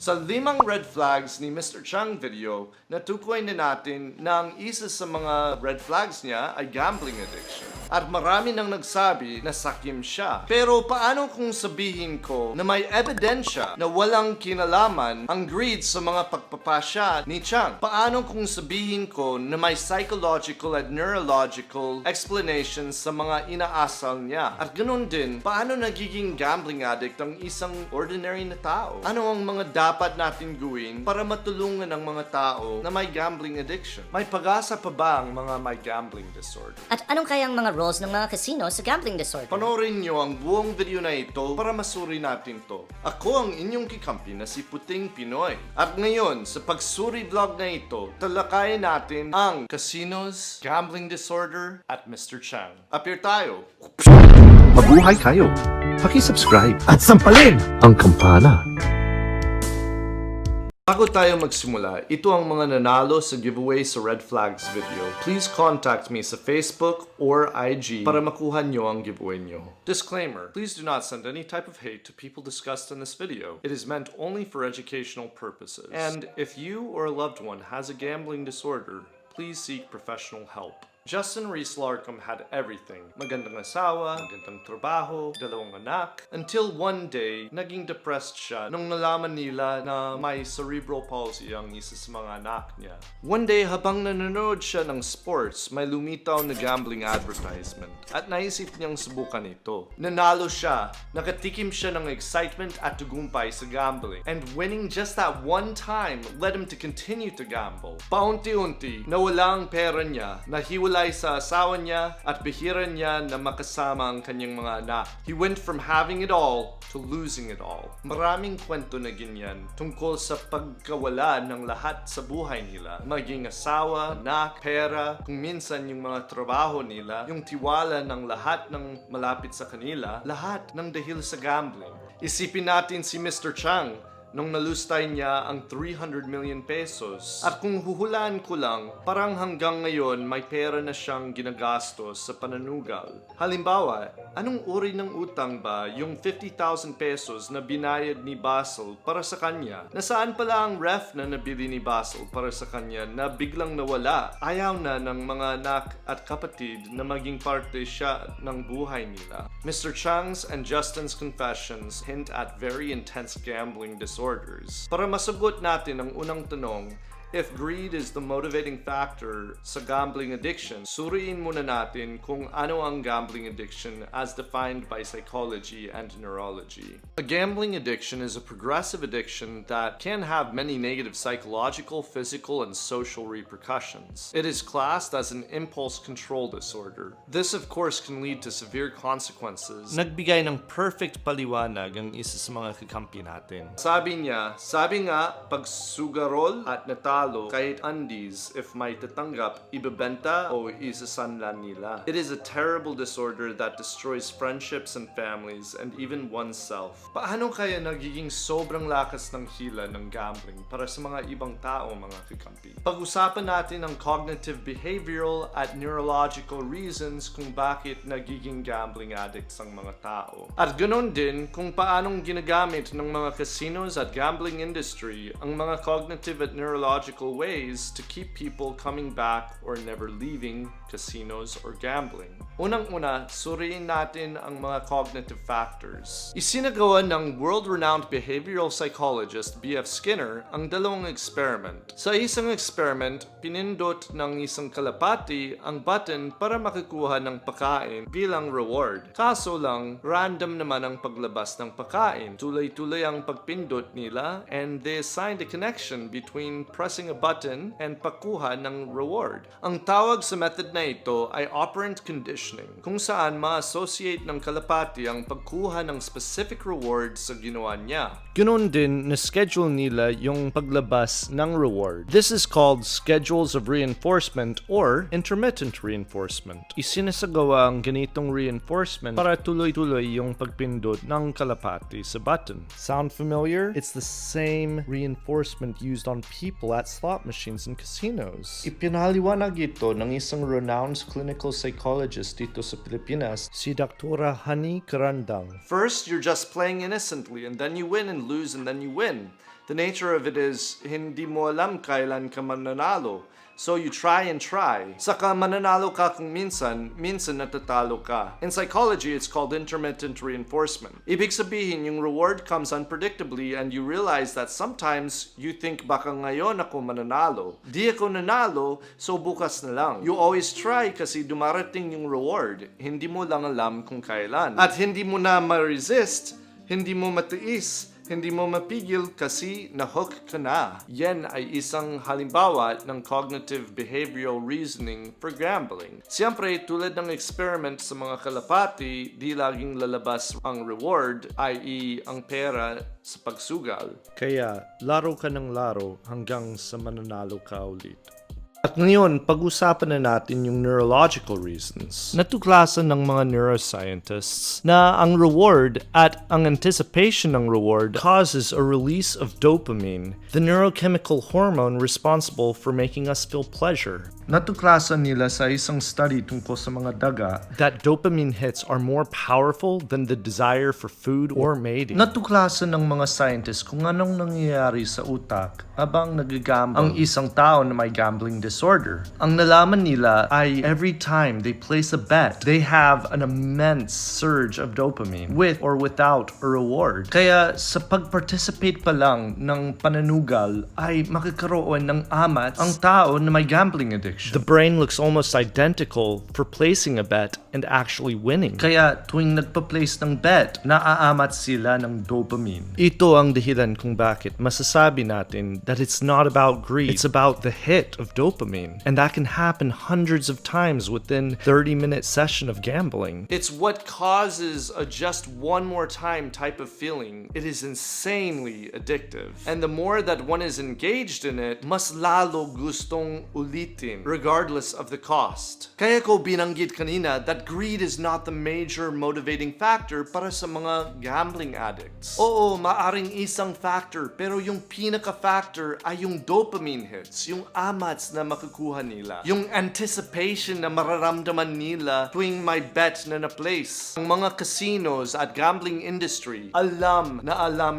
Sa 5 red flags ni Mr. Chang video, natukoy na natin na ang isa sa mga red flags niya ay gambling addiction. At marami nang nagsabi na sakim siya. Pero paano kung sabihin ko na may ebidensya na walang kinalaman ang greed sa mga pagpapasya ni Chang? Paano kung sabihin ko na may psychological at neurological explanations sa mga inaasal niya? At ganoon din, paano nagiging gambling addict ang isang ordinary na tao? Ano ang mga dapat natin gawin para matulungan ang mga tao na may gambling addiction? May pag-asa pa ba ang mga may gambling disorder? At anong kayang mga rules ng mga casino sa gambling disorder? Panoorin nyo ang buong video na ito para masuri natin to. Ako ang inyong kikampi na si Puting Pinoy. At ngayon, sa pagsuri vlog na ito, talakayin natin ang casinos, gambling disorder, at Mr. Chang. Appear tayo! Mabuhay kayo! Paki-subscribe at sampalin ang kampana. Bago tayo magsimula, ito ang mga nanalo sa giveaway sa Red Flags video. Please contact me sa Facebook or IG para makuha nyo ang giveaway nyo. Disclaimer, please do not send any type of hate to people discussed in this video. It is meant only for educational purposes. And if you or a loved one has a gambling disorder, please seek professional help. Justin Reese Larcom had everything. Magandang asawa, magandang trabaho, 2 anak. Until one day, naging depressed siya nung nalaman nila na may cerebral palsy ang isa sa mga anak niya. One day, habang nanonood siya ng sports, may lumitaw na gambling advertisement. At naisip niyang subukan ito. Nanalo siya, nakatikim siya ng excitement at tagumpay sa gambling. And winning just that one time led him to continue to gamble. Paunti-unti, nawala ang pera niya, nahiwalay sa asawa niya at bihira niya na makasama ang kanyang mga anak. He went from having it all to losing it all. Maraming kwento na ganyan tungkol sa pagkawala ng lahat sa buhay nila. Maging asawa, anak, pera, kung minsan yung mga trabaho nila, yung tiwala ng lahat ng malapit sa kanila, lahat ng dahil sa gambling. Isipin natin si Mr. Chang nung nalustay niya ang 300 million pesos. At kung huhulaan ko lang, parang hanggang ngayon may pera na siyang ginagastos sa pananugal. Halimbawa, anong uri ng utang ba yung 50,000 pesos na binayad ni Basil para sa kanya? Nasaan pala ang ref na nabili ni Basil para sa kanya na biglang nawala? Ayaw na ng mga anak at kapatid na maging parte siya ng buhay nila. Mr. Chang's and Justin's confessions hint at very intense gambling disorders. Para masagot natin ang unang tanong, if greed is the motivating factor sa gambling addiction, suriin muna natin kung ano ang gambling addiction as defined by psychology and neurology. A gambling addiction is a progressive addiction that can have many negative psychological, physical, and social repercussions. It is classed as an impulse control disorder. This of course can lead to severe consequences. Nagbigay ng perfect paliwanag ang isa sa mga kakampi natin. Sabi nga, pag sugarol at natalo kahit undies, if may tatanggap, ibebenta o isasanlan nila. It is a terrible disorder that destroys friendships and families and even oneself. Paano kaya nagiging sobrang lakas ng hila ng gambling para sa mga ibang tao, mga kakampi? Pag-usapan natin ang cognitive, behavioral at neurological reasons kung bakit nagiging gambling addicts ang mga tao. At ganoon din kung paanong ginagamit ng mga casinos at gambling industry ang mga cognitive at neurological ways to keep people coming back or never leaving casinos or gambling. Unang-una, suriin natin ang mga cognitive factors. Isinagawa ng world-renowned behavioral psychologist B.F. Skinner ang 2 experiment. Sa isang experiment, pinindot ng isang kalapati ang button para makakuha ng pagkain bilang reward. Kaso lang, random naman ang paglabas ng pagkain. Tuloy-tuloy ang pagpindot nila and they assigned a connection between pressing a button and pagkuha ng reward. Ang tawag sa method na ito ay operant conditioning, kung saan ma-associate ng kalapati ang pagkuha ng specific reward sa ginawa niya. Ganoon din na schedule nila yung paglabas ng reward. This is called schedules of reinforcement or intermittent reinforcement. Isinasagawa ang ganitong reinforcement para tuloy-tuloy yung pagpindot ng kalapati sa button. Sound familiar? It's the same reinforcement used on people at slot machines in casinos. Ipinaliwanag ito ng isang renowned clinical psychologist dito sa Pilipinas, si Dr. Hani Karandang. First, you're just playing innocently and then you win and lose and then you win. The nature of it is, hindi mo alam kailan ka mananalo. So you try and try. Saka mananalo ka kung minsan natatalo ka. In psychology, it's called intermittent reinforcement. Ibig sabihin, yung reward comes unpredictably and you realize that sometimes you think baka ngayon ako mananalo. Di ako nanalo, so bukas na lang. You always try kasi dumarating yung reward. Hindi mo lang alam kung kailan. At hindi mo na ma-resist, hindi mo matiis, hindi mo mapigil kasi na-hook ka na. Yan ay isang halimbawa ng cognitive behavioral reasoning for gambling. Siyempre, tulad ng experiment sa mga kalapati, di laging lalabas ang reward, i.e. ang pera sa pagsugal. Kaya, laro ka ng laro hanggang sa mananalo ka ulit. At ngayon, pag-usapan na natin yung neurological reasons. Natuklasan ng mga neuroscientists na ang reward at ang anticipation ng reward causes a release of dopamine, the neurochemical hormone responsible for making us feel pleasure. Natuklasan nila sa isang study tungkol sa mga daga that dopamine hits are more powerful than the desire for food or mating. Natuklasan ng mga scientists kung anong nangyayari sa utak habang nag-gamble ang isang tao na may gambling disorder. Ang nalaman nila ay every time they place a bet, they have an immense surge of dopamine with or without a reward. Kaya sa pag-participate pa lang ng pananugal ay makakaroon ng amat ang tao na may gambling addiction. The brain looks almost identical for placing a bet and actually winning. Kaya tuwing nagpa-place ng bet, naaamat sila ng dopamine. Ito ang dahilan kung bakit masasabi natin that it's not about greed, it's about the hit of dopamine. And that can happen hundreds of times within 30-minute session of gambling. It's what causes a just one more time type of feeling. It is insanely addictive. And the more that one is engaged in it, mas lalo gustong ulitin, regardless of the cost. Kaya ko binanggit kanina that greed is not the major motivating factor para sa mga gambling addicts. Oo, maaring isang factor, pero yung pinaka-factor ay yung dopamine hits, yung amats na makukuha nila, yung anticipation na mararamdaman nila tuwing may bet na na-place. Ang mga casinos at gambling industry, alam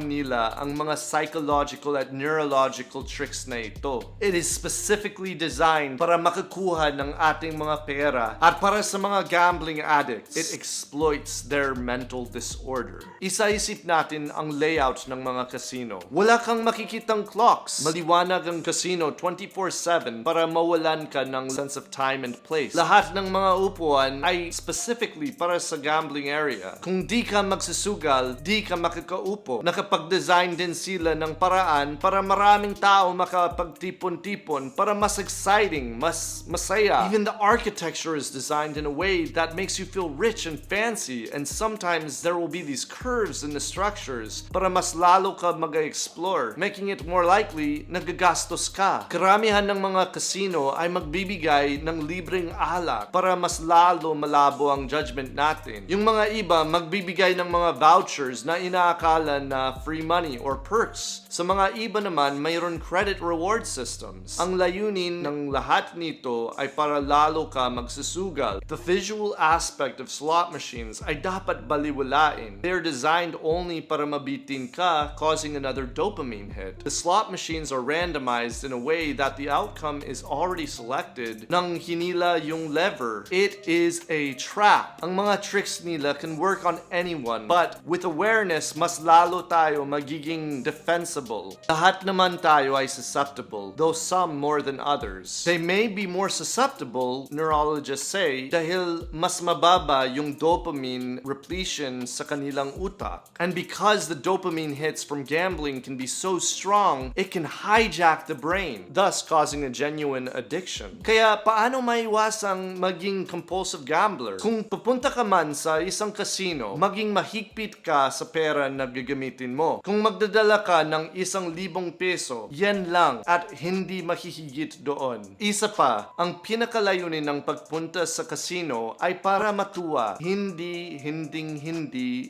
nila ang mga psychological at neurological tricks na ito. It is specifically designed para makakuha ng ating mga pera at para sa mga gambling addicts, it exploits their mental disorder. Isa-isip natin ang layout ng mga casino. Wala kang makikitang clocks. Maliwanag ang casino 24/7 para mawalan ka ng sense of time and place. Lahat ng mga upuan ay specifically para sa gambling area. Kung di ka magsusugal, di ka makakaupo. Nakapag-design din sila ng paraan para maraming tao makapagtipon-tipon para mas exciting, mas masaya. Even the architecture is designed in a way that makes you feel rich and fancy, and sometimes there will be these curves in the structures para mas lalo ka mag-explore, making it more likely nagagastos ka. Karamihan ng mga casino ay magbibigay ng libreng alak para mas lalo malabo ang judgment natin. Yung mga iba magbibigay ng mga vouchers na inaakala na free money or perks. Sa mga iba naman, mayroon credit reward systems. Ang layunin ng lahat nito ay para lalo ka magsusugal. The visual aspect of slot machines ay dapat baliwalain. They are designed only para mabitin ka, causing another dopamine hit. The slot machines are randomized in a way that the outcome is already selected nang hinila yung lever. It is a trap. Ang mga tricks nila can work on anyone, but with awareness, mas lalo tayo magiging defensible. Lahat naman tayo ay susceptible, though some more than others. They may be more susceptible, neurologists say, dahil mas mababa yung dopamine repletion sa kanilang utak. And because the dopamine hits from gambling can be so strong, it can hijack the brain, thus causing a genuine addiction. Kaya paano maiwasang maging compulsive gambler? Kung pupunta ka man sa isang casino, maging mahigpit ka sa pera na gagamitin mo. Kung magdadala ka ng 1,000 peso, yan lang at hindi mahihigit doon. Isa pa, ang pinakalayunin ng pagpunta sa casino ay para matuwa, hindi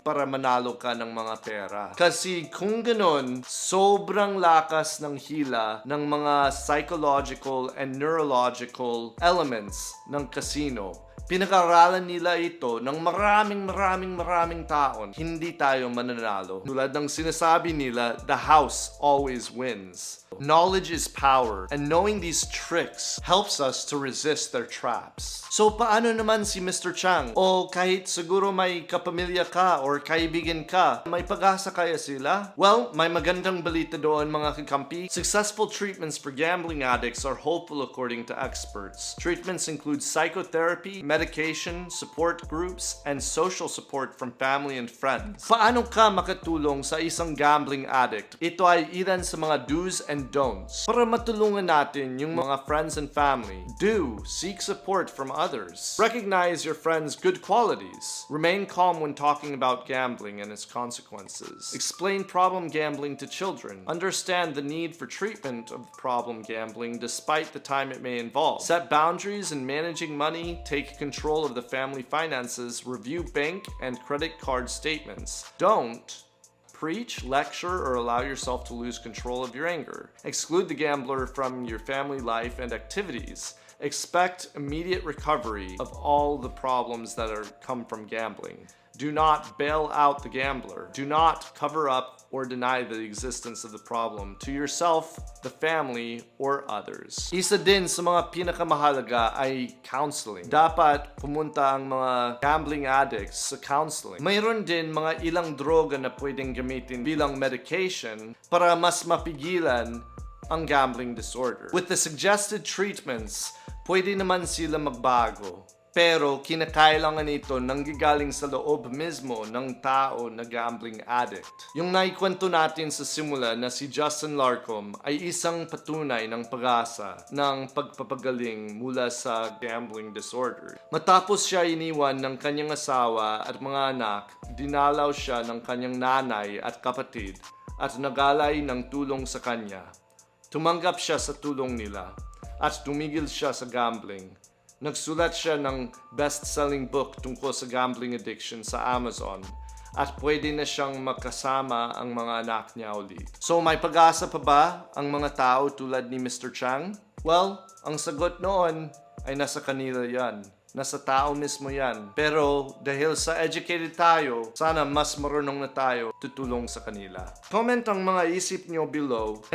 para manalo ka ng mga pera. Kasi kung ganun, sobrang lakas ng hila ng mga psychological and neurological elements ng casino. Pinag-aralan nila ito ng maraming taon. Hindi tayo mananalo. Tulad ng sinasabi nila, the house always wins. Knowledge is power, and knowing these tricks helps us to resist their traps. So paano naman si Mr. Chang? O kahit siguro may kapamilya ka or kaibigan ka, may pag-asa kaya sila? Well, may magandang balita doon mga kakampi. Successful treatments for gambling addicts are hopeful according to experts. Treatments include psychotherapy, medication, support groups, and social support from family and friends. Paano ka makatulong sa isang gambling addict? Ito ay ilan sa mga do's and don'ts para matulungan natin yung mga friends and family. Do seek support from others. Recognize your friends' good qualities. Remain calm when talking about gambling and its consequences. Explain problem gambling to children. Understand the need for treatment of problem gambling despite the time it may involve. Set boundaries in managing money. Take control of the family finances. Review bank and credit card statements. Don't preach, lecture, or allow yourself to lose control of your anger. Exclude the gambler from your family life and activities. Expect immediate recovery of all the problems that come from gambling. Do not bail out the gambler. Do not cover up or deny the existence of the problem to yourself, the family, or others. Isa din sa mga pinakamahalaga ay counseling. Dapat pumunta ang mga gambling addicts sa counseling. Mayroon din mga ilang droga na pwedeng gamitin bilang medication para mas mapigilan ang gambling disorder. With the suggested treatments, pwede naman sila magbago. Pero kinakailangan ito nanggagaling sa loob mismo ng tao na gambling addict. Yung naikwento natin sa simula na si Justin Larcom ay isang patunay ng pag-asa ng pagpapagaling mula sa gambling disorder. Matapos siya iniwan ng kanyang asawa at mga anak, dinalaw siya ng kanyang nanay at kapatid at nagalay ng tulong sa kanya. Tumanggap siya sa tulong nila at tumigil siya sa gambling. Nagsulat siya ng best-selling book tungkol sa gambling addiction sa Amazon at pwede na siyang makasama ang mga anak niya ulit. So may pag-asa pa ba ang mga tao tulad ni Mr. Chang? Well, ang sagot noon ay nasa kanila yan. Nasa tao mismo yan. Pero dahil sa educated tayo, sana mas marunong na tayo tutulong sa kanila. Comment ang mga isip nyo below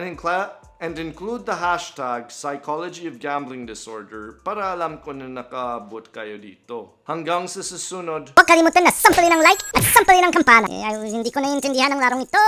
and include the hashtag Psychology of Gambling Disorder para alam ko na nakaabot kayo dito. Hanggang sa susunod. Huwag kalimutan na sampalin ang like at sampalin ang kampana. Hindi ko naiintindihan ang larong ito.